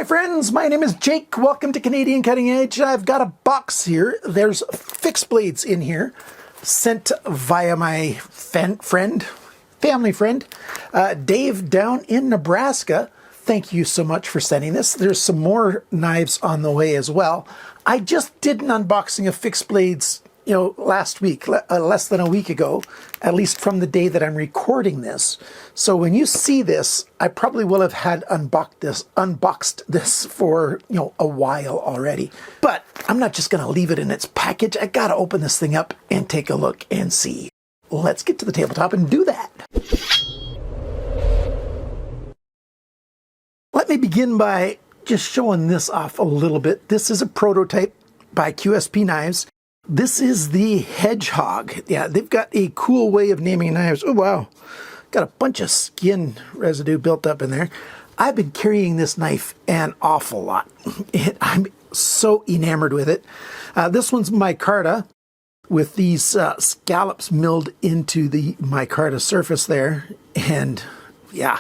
Hi friends, my name is Jake. Welcome to Canadian Cutting Edge. I've got a box here. There's fixed blades in here sent via my family friend, Dave down in Nebraska. Thank you so much for sending this. There's some more knives on the way as well. I just did an unboxing of fixed blades, last week, less than a week ago, at least from the day that I'm recording this. So when you see this, I probably will have had unboxed this for, a while already. But I'm not just going to leave it in its package. I got to open this thing up and take a look and see. Let's get to the tabletop and do that. Let me begin by just showing this off a little bit. This is a prototype by QSP Knives. This is the Hedgehog. Yeah, they've got a cool way of naming knives. Oh, wow. Got a bunch of skin residue built up in there. I've been carrying this knife an awful lot. I'm so enamored with it. This one's micarta with these scallops milled into the micarta surface there. And yeah,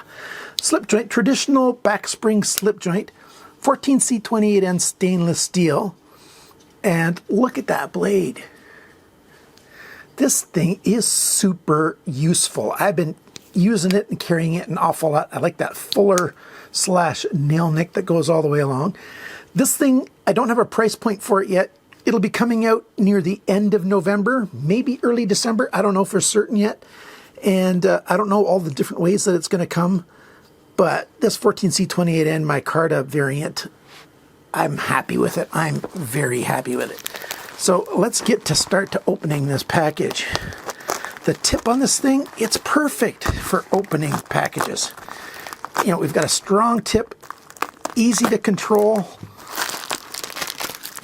slip joint, traditional back spring slip joint, 14C28N stainless steel. And look at that blade. This thing is super useful. I've been using it and carrying it an awful lot. I like that fuller / nail nick that goes all the way along. This thing, I don't have a price point for it yet. It'll be coming out near the end of November, maybe early December. I don't know for certain yet. And I don't know all the different ways that it's going to come. But this 14C28N micarta variant, I'm happy with it. I'm very happy with it. So let's get to start to opening this package. The tip on this thing, it's perfect for opening packages. We've got a strong tip, easy to control.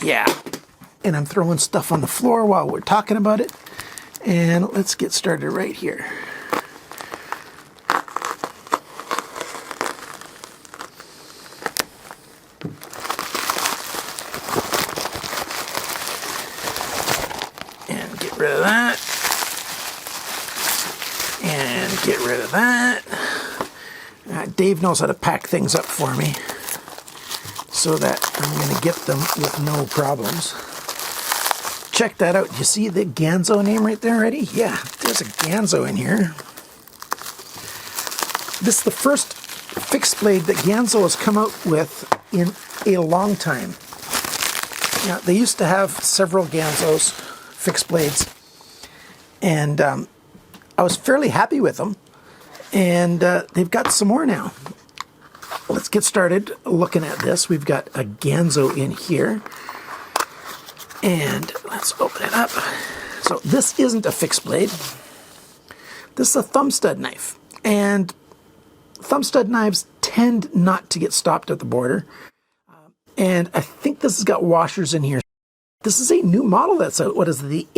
Yeah. And I'm throwing stuff on the floor while we're talking about it. And let's get started right here. Rid of that, and get rid of that. Dave knows how to pack things up for me so that I'm going to get them with no problems. Check that out. You see the Ganzo name right there already? Yeah, there's a Ganzo in here. This is the first fixed blade that Ganzo has come out with in a long time. Now, they used to have several Ganzos, fixed blades, and I was fairly happy with them, and they've got some more now. Let's get started looking at this. We've got a Ganzo in here, and let's open it up. So this isn't a fixed blade. This is a thumb stud knife, and thumb stud knives tend not to get stopped at the border, and I think this has got washers in here. This is a new model that's out. What is it, the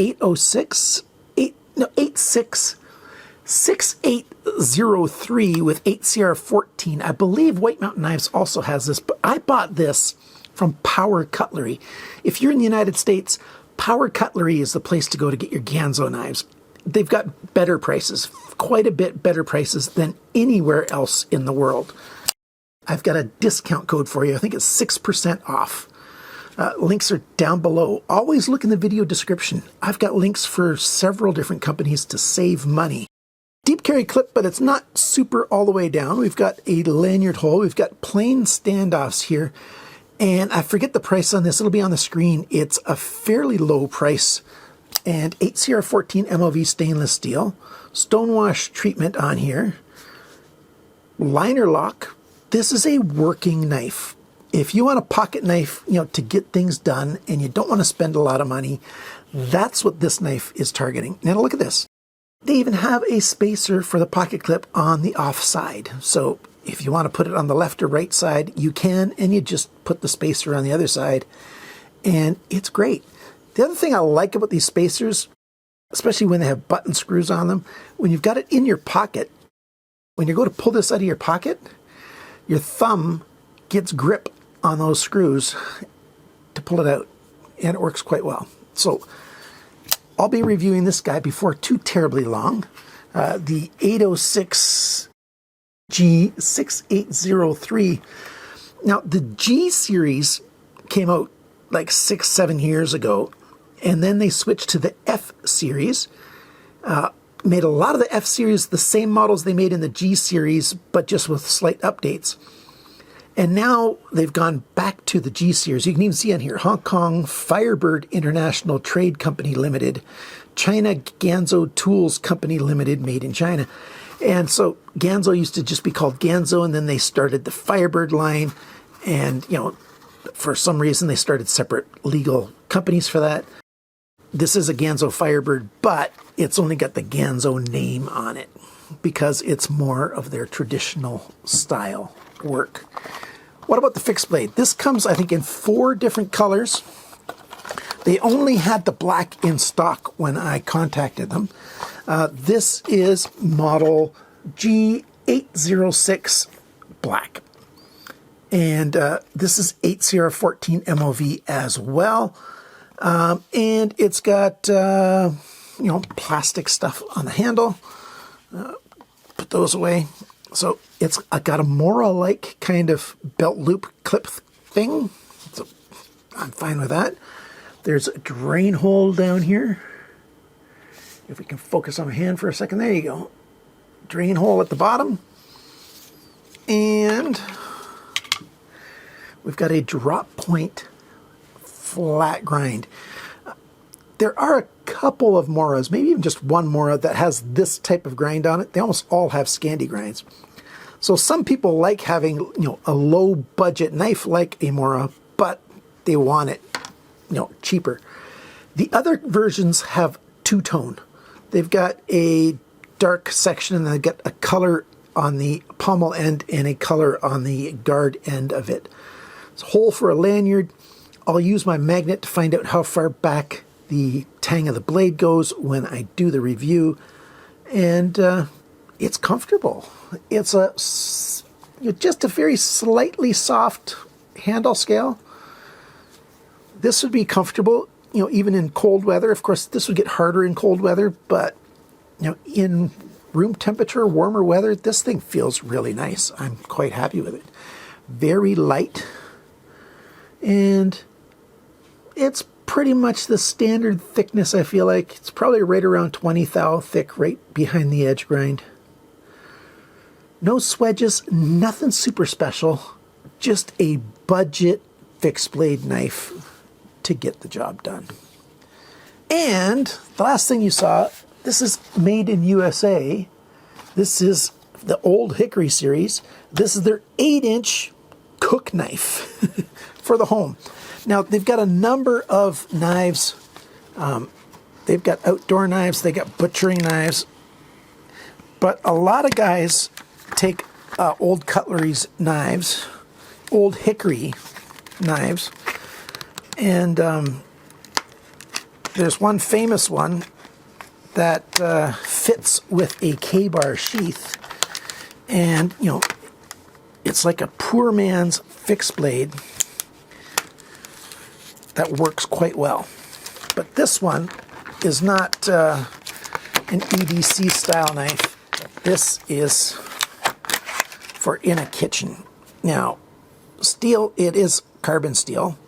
6803 with 8CR14. I believe White Mountain Knives also has this, but I bought this from Power Cutlery. If you're in the United States, Power Cutlery is the place to go to get your Ganzo knives. They've got better prices, quite a bit better prices than anywhere else in the world. I've got a discount code for you. I think it's 6% off. Links are down below. Always look in the video description. I've got links for several different companies to save money. Deep carry clip, but it's not super all the way down. We've got a lanyard hole. We've got plain standoffs here. And I forget the price on this. It'll be on the screen. It's a fairly low price. And 8CR14 MOV stainless steel. Stonewash treatment on here. Liner lock. This is a working knife. If you want a pocket knife, to get things done and you don't want to spend a lot of money, that's what this knife is targeting. Now look at this. They even have a spacer for the pocket clip on the off side. So if you want to put it on the left or right side, you can, and you just put the spacer on the other side, and it's great. The other thing I like about these spacers, especially when they have button screws on them, when you've got it in your pocket, when you go to pull this out of your pocket, your thumb gets grip on those screws to pull it out, and it works quite well. So I'll be reviewing this guy before too terribly long. The 806 G6803 Now, the G series came out like 6-7 years ago, and then they switched to the F series. Made a lot of the F series the same models they made in the G series, but just with slight updates. And now they've gone back to the G series. You can even see on here, Hong Kong Firebird International Trade Company Limited, China Ganzo Tools Company Limited, made in China. And so Ganzo used to just be called Ganzo, and then they started the Firebird line. And, you know, for some reason they started separate legal companies for that. This is a Ganzo Firebird, but it's only got the Ganzo name on it because it's more of their traditional style work. What about the fixed blade? This comes, I think, in 4 different colors. They only had the black in stock when I contacted them. This is model G806 black. And this is 8CR14 MOV as well. And it's got, you know, plastic stuff on the handle. Put those away. So it's got a Mora-like kind of belt loop clip thing. So I'm fine with that. There's a drain hole down here. If we can focus on my hand for a second, there you go. Drain hole at the bottom. And we've got a drop point flat grind. There are a couple of Moras, maybe even just one Mora that has this type of grind on it. They almost all have Scandi grinds. So some people like having, you know, a low budget knife like a Mora, but they want it, you know, cheaper. The other versions have two-tone. They've got a dark section and they've got a color on the pommel end and a color on the guard end of it. It's a hole for a lanyard. I'll use my magnet to find out how far back the tang of the blade goes when I do the review. And it's comfortable. It's just a very slightly soft handle scale. This would be comfortable, you know, even in cold weather. Of course, this would get harder in cold weather, but, you know, in room temperature, warmer weather, this thing feels really nice. I'm quite happy with it. Very light. And it's pretty much the standard thickness, I feel like. It's probably right around 20 thou thick, right behind the edge grind. No swedges, nothing super special. Just a budget fixed blade knife to get the job done. And the last thing you saw, this is made in USA. This is the old HIckory series. This is their 8-inch cook knife for the home. Now, they've got a number of knives. They've got outdoor knives. They got butchering knives. But a lot of guys take old Cutlery's knives, old HIckory knives, and there's one famous one that fits with a K-bar sheath, and, you know, it's like a poor man's fixed blade that works quite well. But this one is not an ODYSEE style knife. This is for in a kitchen. Now, steel, it is carbon steel.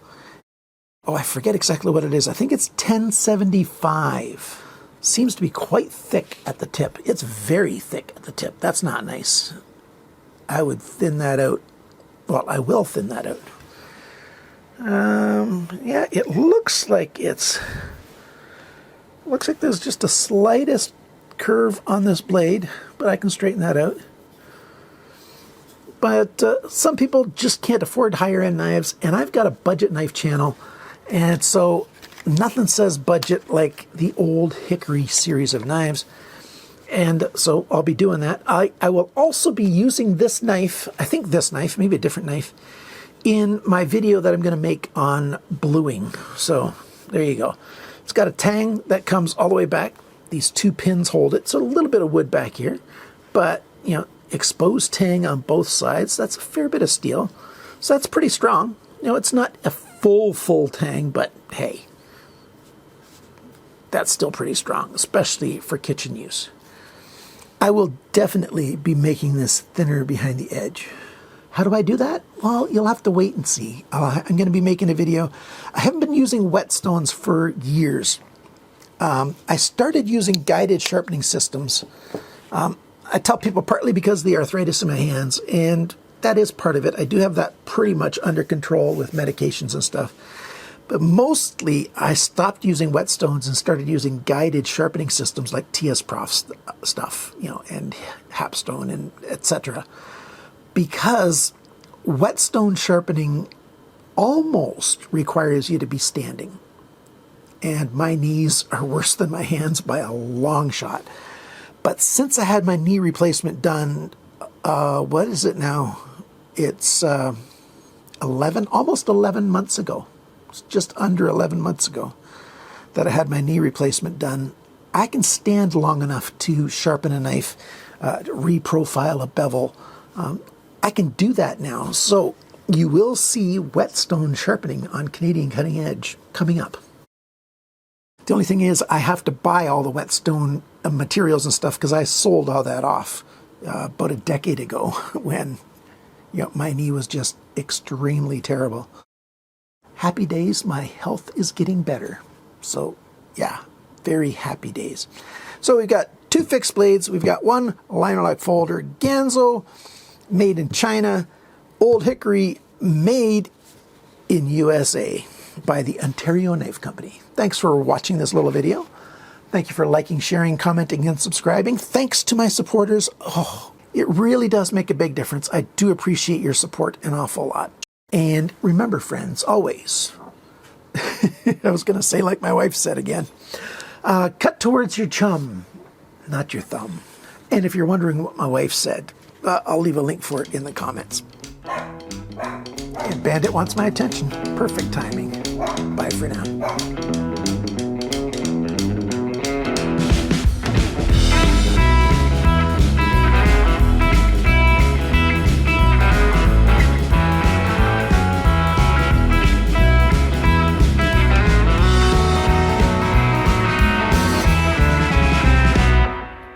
Oh, I forget exactly what it is. I think it's 1075. Seems to be quite thick at the tip. It's very thick at the tip. That's not nice. I would thin that out. Well, I will thin that out. Yeah, it looks like there's just the slightest curve on this blade, but I can straighten that out. But some people just can't afford higher-end knives, and I've got a budget knife channel, and so nothing says budget like the old HIckory series of knives. And so I'll be doing that. I will also be using this knife, I think this knife, maybe a different knife, in my video that I'm going to make on bluing. So there you go. It's got a tang that comes all the way back. These two pins hold it. So a little bit of wood back here. But, you know, exposed tang on both sides. That's a fair bit of steel. So that's pretty strong. You know, it's not a full tang, but hey, that's still pretty strong, especially for kitchen use. I will definitely be making this thinner behind the edge How do I do that? Well, you'll have to wait and see. I'm going to be making a video. I haven't been using whetstones for years. I started using guided sharpening systems. I tell people partly because of the arthritis in my hands, and that is part of it. I do have that pretty much under control with medications and stuff. But mostly, I stopped using whetstones and started using guided sharpening systems like TS Prof stuff, you know, and Hapstone and etc. Because whetstone sharpening almost requires you to be standing. And my knees are worse than my hands by a long shot. But since I had my knee replacement done, what is it now? It's 11, almost 11 months ago. It's just under 11 months ago that I had my knee replacement done. I can stand long enough to sharpen a knife, reprofile a bevel. I can do that now. So you will see whetstone sharpening on Canadian Cutting Edge coming up. The only thing is I have to buy all the whetstone materials and stuff because I sold all that off about a decade ago when, you know, my knee was just extremely terrible. Happy days, my health is getting better. So yeah, very happy days. So we've got 2 fixed blades. We've got 1 liner lock folder, Ganzo, made in China, Old Hickory, made in USA by the Ontario Knife Company. Thanks for watching this little video. Thank you for liking, sharing, commenting, and subscribing. Thanks to my supporters. Oh, it really does make a big difference. I do appreciate your support an awful lot. And remember, friends, always, I was going to say like my wife said again, cut towards your chum, not your thumb. And if you're wondering what my wife said, I'll leave a link for it in the comments. And Bandit wants my attention. Perfect timing. Bye for now.